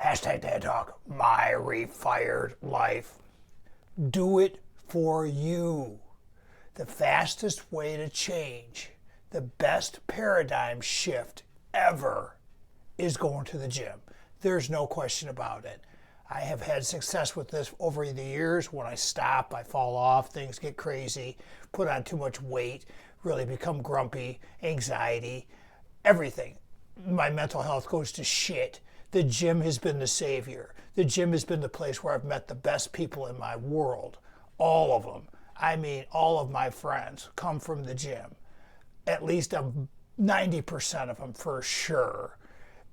Hashtag Dad Talk, my refired life. Do it for you. The fastest way to change, the best paradigm shift ever is going to the gym. There's no question about it. I have had success with this over the years. When I stop, I fall off, things get crazy, put on too much weight, really become grumpy, anxiety, everything. My mental health goes to shit. The gym has been the savior. The gym has been the place where I've met the best people in my world. All of them. I mean, all of my friends come from the gym. At least 90% of them for sure.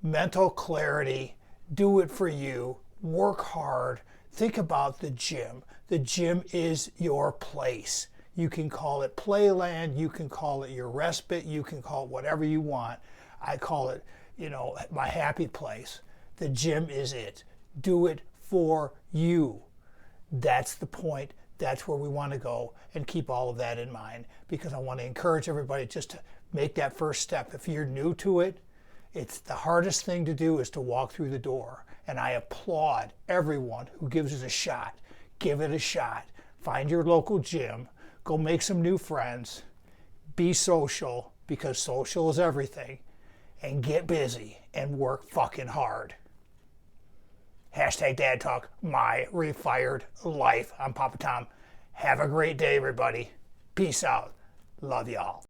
Mental clarity, do it for you, work hard, think about the gym. The gym is your place. You can call it playland, you can call it your respite, you can call it whatever you want. I call it, my happy place. The gym is it. Do it for you. That's the point. That's where we want to go, and keep all of that in mind, because I want to encourage everybody just to make that first step. If you're new to it, it's the hardest thing to do is to walk through the door. And I applaud everyone who gives it a shot. Give it a shot. Find your local gym. Go make some new friends. Be social, because social is everything. And get busy and work fucking hard. Hashtag Dad Talk, my refired life. I'm Papa Tom. Have a great day, everybody. Peace out. Love y'all.